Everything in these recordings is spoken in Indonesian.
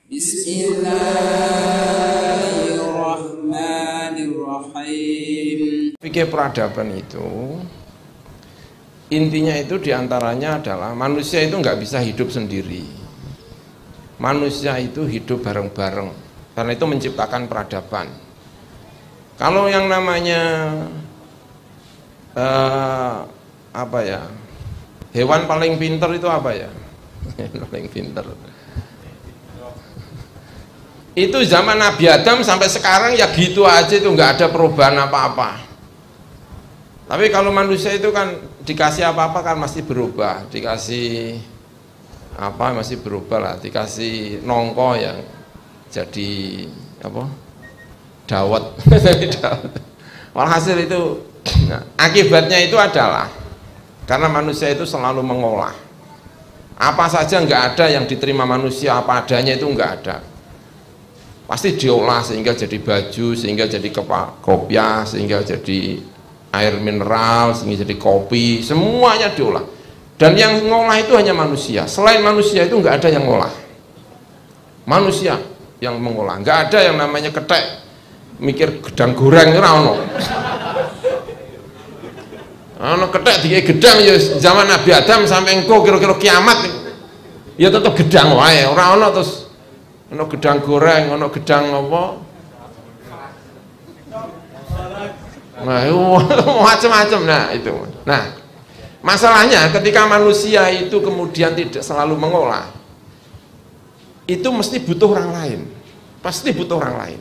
Bismillahirrahmanirrahim. Fikih peradaban itu intinya itu diantaranya adalah manusia itu nggak bisa hidup sendiri. Manusia itu hidup bareng-bareng. Karena itu menciptakan peradaban. Kalau yang namanya apa ya? Hewan paling pinter itu apa ya? Paling pinter. Itu zaman Nabi Adam sampai sekarang ya gitu aja, itu nggak ada perubahan apa-apa. Tapi kalau manusia itu kan dikasih apa-apa kan masih berubah, dikasih apa masih berubah lah, dikasih nongko yang jadi apa dawet. Walhasil itu nah, akibatnya itu adalah karena manusia itu selalu mengolah apa saja, nggak ada yang diterima manusia apa adanya, itu nggak ada, pasti diolah sehingga jadi baju, sehingga jadi kopiah, sehingga jadi air mineral, sehingga jadi kopi, semuanya diolah. Dan yang ngolah itu hanya manusia. Selain manusia itu nggak ada yang ngolah. Manusia yang mengolah. Nggak ada yang namanya ketek mikir gedang goreng ora ono. Ono ketek dikei gedang ya zaman Nabi Adam sampai engko kira-kira kiamat ya tetap gedang wae, ora ono terus ono gedang goreng, ono gedang apa? Nah, macam-macam. Nah, itu. Nah, masalahnya ketika manusia itu kemudian tidak selalu mengolah, itu mesti butuh orang lain, pasti butuh orang lain.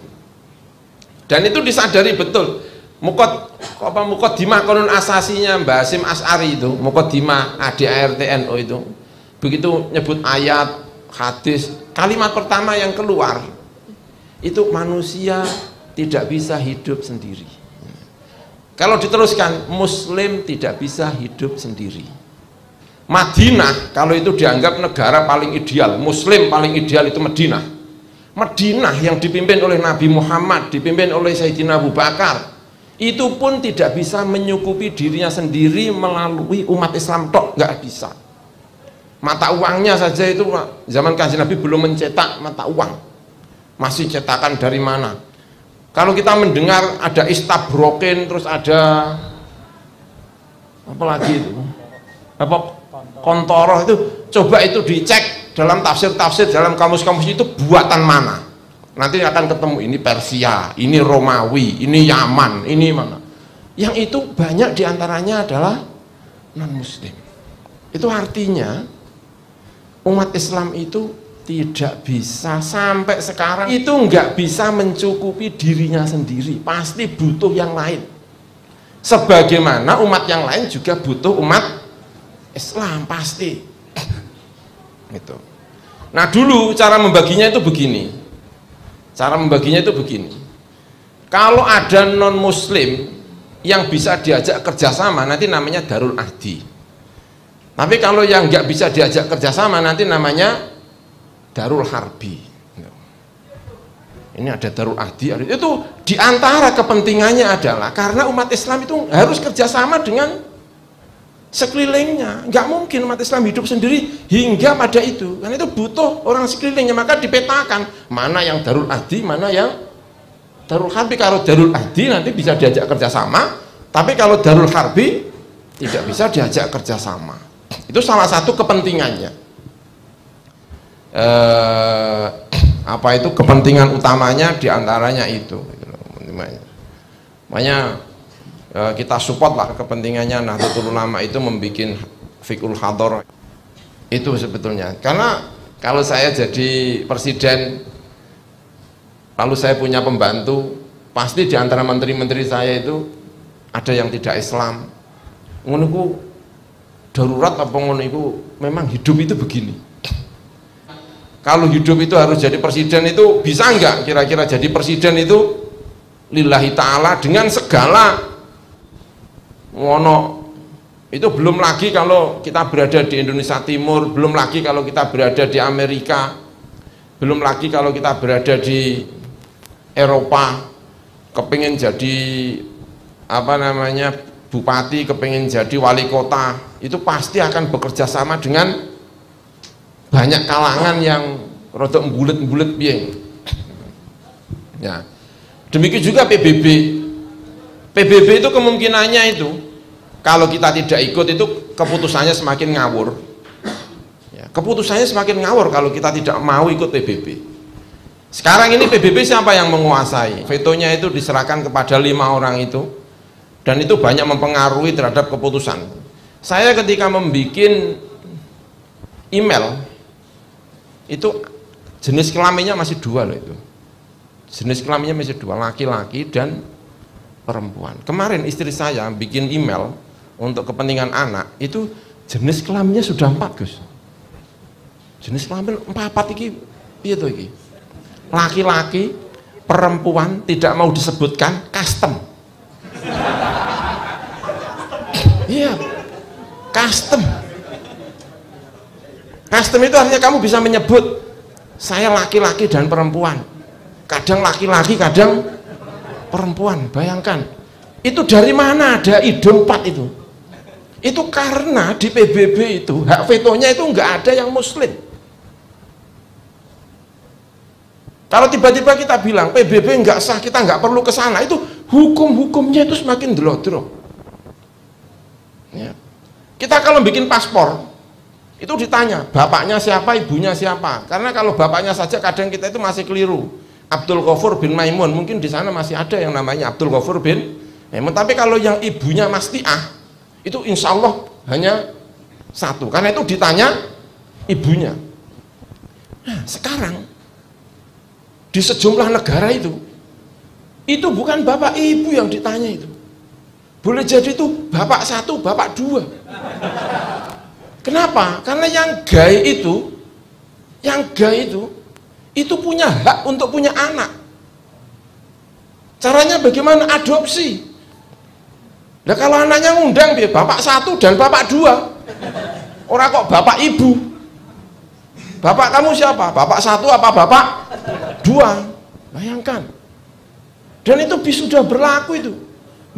Dan itu disadari betul. Muqaddimah Qanun Asasinya Mbah Hasyim Asy'ari itu, Muqaddimah ADART NU itu, begitu nyebut ayat, hadis, kalimat pertama yang keluar itu manusia tidak bisa hidup sendiri. Kalau diteruskan, Muslim tidak bisa hidup sendiri. Madinah kalau itu dianggap negara paling ideal, Muslim paling ideal itu Madinah. Madinah yang dipimpin oleh Nabi Muhammad, dipimpin oleh Sayyidina Abu Bakar, itu pun tidak bisa menyukupi dirinya sendiri melalui umat Islam tok, nggak bisa. Mata uangnya saja itu zaman Kanjeng Nabi belum mencetak mata uang, masih cetakan dari mana? Kalau kita mendengar ada istabroken, terus ada apa lagi itu, apa kontoroh itu, coba itu dicek dalam tafsir-tafsir, dalam kamus-kamus itu buatan mana. Nanti akan ketemu ini Persia, ini Romawi, ini Yaman, ini mana. Yang itu banyak diantaranya adalah non-Muslim. Itu artinya umat Islam itu tidak bisa sampai sekarang itu nggak bisa mencukupi dirinya sendiri, pasti butuh yang lain. Sebagaimana umat yang lain juga butuh umat Islam, pasti. Gitu. Nah dulu cara membaginya itu begini. Cara membaginya itu begini. Kalau ada non Muslim yang bisa diajak kerjasama, nanti namanya Darul Ahdi. Tapi kalau yang nggak bisa diajak kerjasama, nanti namanya Darul Harbi. Ini ada Darul Ahdi, itu diantara kepentingannya adalah karena umat Islam itu harus kerjasama dengan sekelilingnya. Nggak mungkin umat Islam hidup sendiri hingga pada itu, karena itu butuh orang sekelilingnya. Maka dipetakan mana yang Darul Ahdi, mana yang Darul Harbi. Kalau Darul Ahdi nanti bisa diajak kerjasama, tapi kalau Darul Harbi tidak bisa diajak kerjasama. Itu salah satu kepentingannya. Apa itu kepentingan utamanya diantaranya itu. Makanya kita support lah kepentingannya Nahdlatul Ulama itu membuat Fiqhul Hadar itu sebetulnya. Karena kalau saya jadi presiden lalu saya punya pembantu, pasti diantara menteri-menteri saya itu ada yang tidak Islam. Ngono iku darurat apa ngono iku, memang hidup itu begini. Kalau hidup itu harus jadi presiden itu bisa enggak kira-kira jadi presiden itu lillahi ta'ala dengan segala ngono. Itu belum lagi kalau kita berada di Indonesia Timur, belum lagi kalau kita berada di Amerika, belum lagi kalau kita berada di Eropa, kepingin jadi apa namanya bupati, kepingin jadi wali kota, itu pasti akan bekerja sama dengan banyak kalangan yang rodok bulet-bulet piye. Ya. Demikian juga PBB. PBB itu kemungkinannya itu kalau kita tidak ikut itu keputusannya semakin ngawur. Ya, keputusannya semakin ngawur kalau kita tidak mau ikut PBB. Sekarang ini PBB siapa yang menguasai? Vetonya itu diserahkan kepada 5 orang itu, dan itu banyak mempengaruhi terhadap keputusan. Saya ketika membuat email itu jenis kelaminnya masih 2 loh itu. Jenis kelaminnya masih 2, laki-laki dan perempuan. Kemarin istri saya bikin email untuk kepentingan anak, itu jenis kelaminnya sudah 4 Gus. Jenis kelamin 4 iki piye to iki? Laki-laki, perempuan, tidak mau disebutkan, custom. Iya, custom. Custom itu artinya kamu bisa menyebut saya laki-laki dan perempuan. Kadang laki-laki, kadang perempuan. Bayangkan, itu dari mana ada ide 4 itu? Itu karena di PBB itu hak vetonya itu nggak ada yang muslim. Kalau tiba-tiba kita bilang PBB nggak sah, kita nggak perlu ke sana, itu hukum-hukumnya itu semakin delok-delok. Ya. Kita kalau bikin paspor itu ditanya bapaknya siapa, ibunya siapa. Karena kalau bapaknya saja kadang kita itu masih keliru. Abdul Ghafur bin Maimun, mungkin di sana masih ada yang namanya Abdul Ghafur bin Maimun. Tapi kalau yang ibunya Mastiah itu insya Allah hanya 1. Karena itu ditanya ibunya. Nah, sekarang di sejumlah negara itu bukan bapak ibu yang ditanya itu. Boleh jadi itu bapak 1, bapak 2. Kenapa? Karena yang gay itu punya hak untuk punya anak. Caranya bagaimana? Adopsi. Nah kalau anaknya ngundang bapak 1 dan bapak 2, orang kok bapak ibu. Bapak kamu siapa? Bapak 1 apa bapak 2? Bayangkan. Dan itu sudah berlaku itu.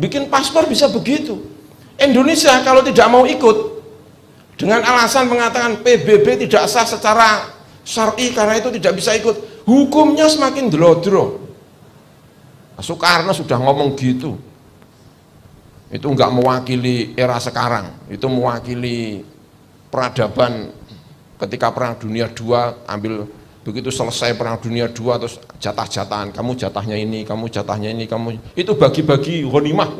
Bikin paspor bisa begitu. Indonesia kalau tidak mau ikut dengan alasan mengatakan PBB tidak sah secara syar'i karena itu tidak bisa ikut, hukumnya semakin delodro. Soekarno sudah ngomong gitu. Itu enggak mewakili era sekarang, itu mewakili peradaban ketika Perang Dunia II. Ambil begitu selesai Perang Dunia II terus jatah-jatahan, kamu jatahnya ini, kamu jatahnya ini, kamu itu bagi-bagi ghanimah.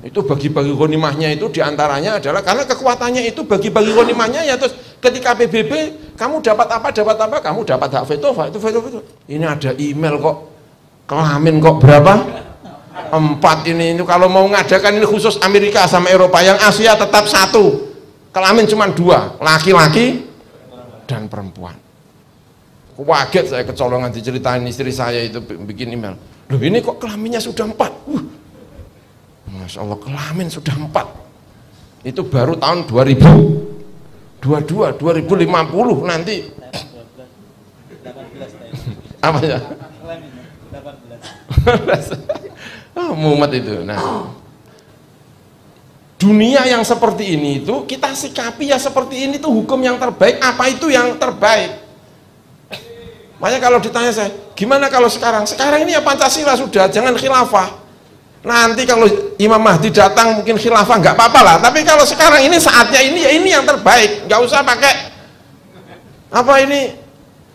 Itu bagi-bagi ghanimahnya itu diantaranya adalah karena kekuatannya itu bagi-bagi ghanimahnya ya. Terus ketika PBB kamu dapat apa, kamu dapat hak veto, itu veto. Ini ada email kok kelamin kok berapa? 4 ini kalau mau ngadakan ini khusus Amerika sama Eropa, yang Asia tetap 1, kelamin cuma 2, laki-laki dan perempuan. Kaget saya, kecolongan diceritain istri saya itu bikin email, loh ini kok kelaminnya sudah 4. Masya Allah, kelamin sudah 4. Itu baru tahun 2022, 2050 nanti. 18. Apa ya? 18. Oh, mumet itu. Nah, dunia yang seperti ini itu kita sikapi ya seperti ini tuh hukum yang terbaik. Apa itu yang terbaik? Makanya kalau ditanya saya, gimana kalau sekarang? Sekarang ini ya Pancasila sudah, jangan khilafah. Nanti kalau Imam Mahdi datang mungkin khilafah nggak apa-apa lah. Tapi kalau sekarang ini saatnya ini ya ini yang terbaik. Nggak usah pakai apa ini.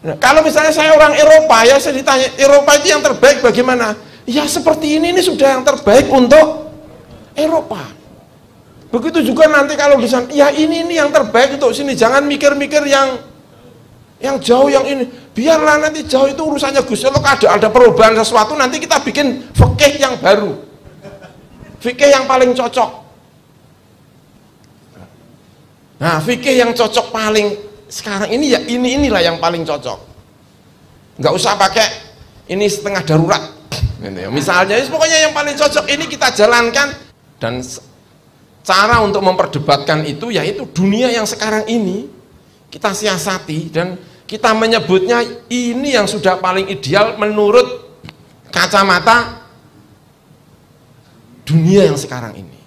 Nah, kalau misalnya saya orang Eropa ya saya ditanya Eropa itu yang terbaik bagaimana? Ya seperti ini sudah yang terbaik untuk Eropa. Begitu juga nanti kalau di sana, ya ini yang terbaik untuk sini. Jangan mikir-mikir yang jauh yang ini. Biarlah nanti jauh itu urusannya Gus. Kalau ada perubahan sesuatu nanti kita bikin fikih yang baru. Fikih yang paling cocok. Nah, fikih yang cocok paling sekarang ini ya inilah yang paling cocok. Nggak usah pakai ini setengah darurat. Misalnya, pokoknya yang paling cocok ini kita jalankan. Dan cara untuk memperdebatkan itu yaitu dunia yang sekarang ini kita siasati dan kita menyebutnya ini yang sudah paling ideal menurut kacamata dunia yang sekarang ini.